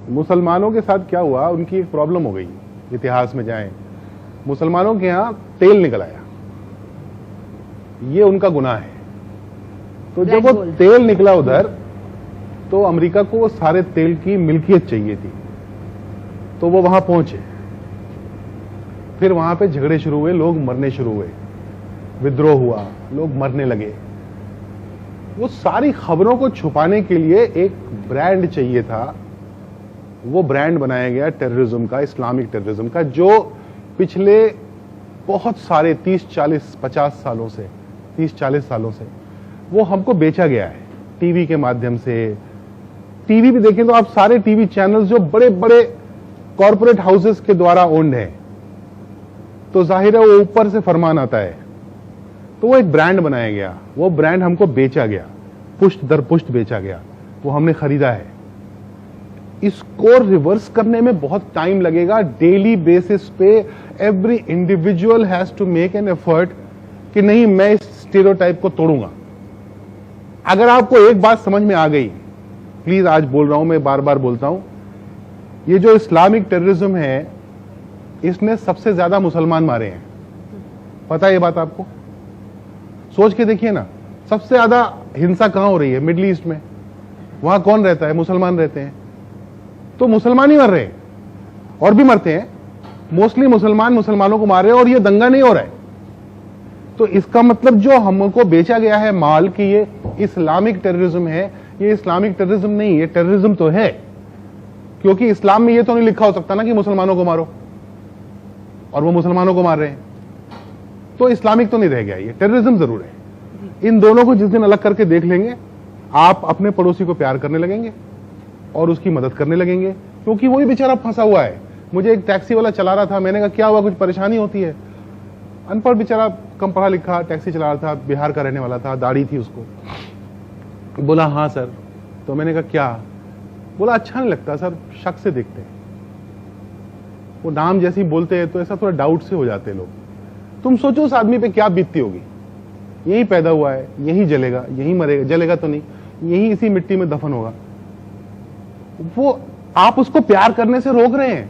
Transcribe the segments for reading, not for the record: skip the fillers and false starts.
मुसलमानों के साथ क्या हुआ, उनकी एक प्रॉब्लम हो गई, इतिहास में जाएं, मुसलमानों के यहां तेल निकल आया, ये उनका गुनाह है। तो जब वो तेल निकला उधर, तो अमेरिका को वो सारे तेल की मिल्कियत चाहिए थी, तो वो वहां पहुंचे, फिर वहां पे झगड़े शुरू हुए, लोग मरने शुरू हुए, विद्रोह हुआ, लोग मरने लगे। वो सारी खबरों को छुपाने के लिए एक ब्रांड चाहिए था, वो ब्रांड बनाया गया टेररिज्म का, इस्लामिक टेररिज्म का, जो पिछले बहुत सारे 30-40-50 सालों से, 30-40 सालों से वो हमको बेचा गया है टीवी के माध्यम से। टीवी भी देखें तो आप सारे टीवी चैनल्स जो बड़े बड़े कॉरपोरेट हाउसेस के द्वारा ओन्ड है, तो जाहिर है वो ऊपर से फरमान आता है, तो वो एक ब्रांड बनाया गया, वो ब्रांड हमको बेचा गया, पुष्ट दर पुष्ट बेचा गया, वो हमने खरीदा है। इसको रिवर्स करने में बहुत टाइम लगेगा। डेली बेसिस पे every individual has to make an effort कि नहीं, मैं इस स्टेरियोटाइप को तोड़ूंगा। अगर आपको एक बात समझ में आ गई, प्लीज, आज बोल रहा हूं मैं, बार बार बोलता हूं, ये जो इस्लामिक टेररिज्म है, इसने सबसे ज्यादा मुसलमान मारे हैं। पता है ये बात आपको? सोच के देखिए ना, सबसे ज्यादा हिंसा कहां हो रही है? मिडिल ईस्ट में। वहां कौन रहता है? मुसलमान रहते हैं। तो मुसलमान ही मर रहे हैं, और भी मरते हैं, मोस्टली मुसलमान मुसलमानों को मार रहे हैं, और ये दंगा नहीं हो रहा है। तो इसका मतलब जो हमको बेचा गया है माल कि ये इस्लामिक टेररिज्म है, ये इस्लामिक टेररिज्म नहीं, ये टेररिज्म तो है, क्योंकि इस्लाम में ये तो नहीं लिखा हो सकता ना कि मुसलमानों को मारो, और वो मुसलमानों को मार रहे हैं, तो इस्लामिक तो नहीं रह गया, ये टेररिज्म जरूर है। इन दोनों को जिस दिन अलग करके देख लेंगे, आप अपने पड़ोसी को प्यार करने लगेंगे और उसकी मदद करने लगेंगे, क्योंकि वही बेचारा फंसा हुआ है। मुझे एक टैक्सी वाला चला रहा था, मैंने कहा क्या हुआ, कुछ परेशानी होती है? अनपढ़ बेचारा, कम पढ़ा लिखा, टैक्सी चला रहा था, बिहार का रहने वाला था, दाढ़ी थी उसको। बोला हाँ सर। तो मैंने कहा क्या? बोला अच्छा नहीं लगता सर, शक से देखते हैं, वो नाम जैसे ही बोलते हैं तो ऐसा थोड़ा डाउट से हो जाते हैं लोग। तुम सोचो उस आदमी पे क्या बीतती होगी, यही पैदा हुआ है, यही जलेगा, यही मरेगा, जलेगा तो नहीं, यही इसी मिट्टी में दफन होगा। वो आप उसको प्यार करने से रोक रहे हैं।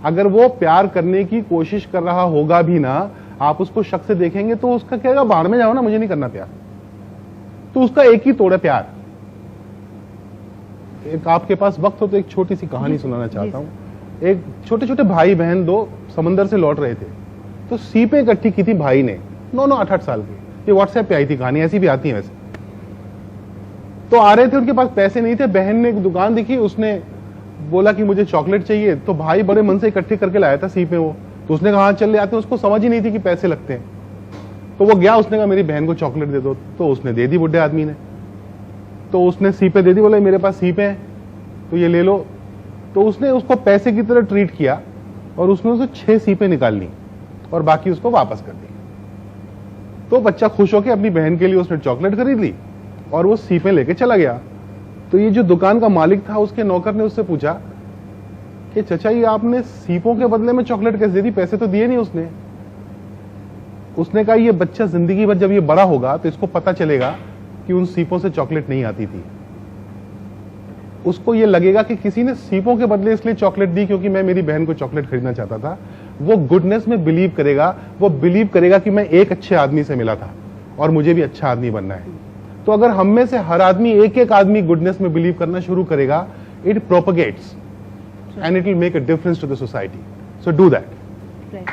अगर वो प्यार करने की कोशिश कर रहा होगा भी ना, आप उसको शक से देखेंगे तो उसका कहेगा बाहर में जाओ ना, मुझे नहीं करना प्यार। तो उसका एक ही तोड़ है, प्यार। एक आपके पास वक्त हो तो एक छोटी सी कहानी सुनाना चाहता हूं। एक छोटे छोटे भाई बहन दो समंदर से लौट रहे थे, तो सीपें इकट्ठी की थी भाई ने, 9-9, 8-8 साल की। ये व्हाट्सएप पे आई थी कहानी, ऐसी भी आती है वैसे। तो आ रहे थे, उनके पास पैसे नहीं थे, बहन ने एक दुकान दिखी, उसने बोला कि मुझे चॉकलेट चाहिए, तो भाई बड़े मन से इकट्ठे करके लाया था सीपें वो। तो उसने कहा हाँ चल ले आते हैं, उसको समझ ही नहीं थी कि पैसे लगते हैं। तो वो गया, उसने कहा मेरी बहन को चॉकलेट दे दो, तो उसने दे दी बुढ़े आदमी ने। तो उसने सीपें दे दी, बोले मेरे पास सीपें हैं तो ये ले लो। तो उसने उसको पैसे की तरह ट्रीट किया, और उसने उसे 6 सीपें निकाल ली और बाकी उसको वापस कर दी। तो बच्चा खुश होकर अपनी बहन के लिए उसने चॉकलेट खरीद ली और वो सीपें लेके चला गया। तो ये जो दुकान का मालिक था, उसके नौकर ने उससे पूछा कि चचा ये आपने सीपों के बदले में चॉकलेट कैसे दे दी, पैसे तो दिए नहीं उसने। उसने कहा ये बच्चा जिंदगी भर जब ये बड़ा होगा तो इसको पता चलेगा कि उन सीपों से चॉकलेट नहीं आती थी। उसको ये लगेगा कि किसी ने सीपों के बदले इसलिए चॉकलेट दी क्योंकि मैं मेरी बहन को चॉकलेट खरीदना चाहता था। वो गुडनेस में बिलीव करेगा, वो बिलीव करेगा कि मैं एक अच्छे आदमी से मिला था और मुझे भी अच्छा आदमी बनना है। तो अगर हम में से हर आदमी, एक एक आदमी गुडनेस में बिलीव करना शुरू करेगा, it propagates and it will make a difference to the society. So do that. Right.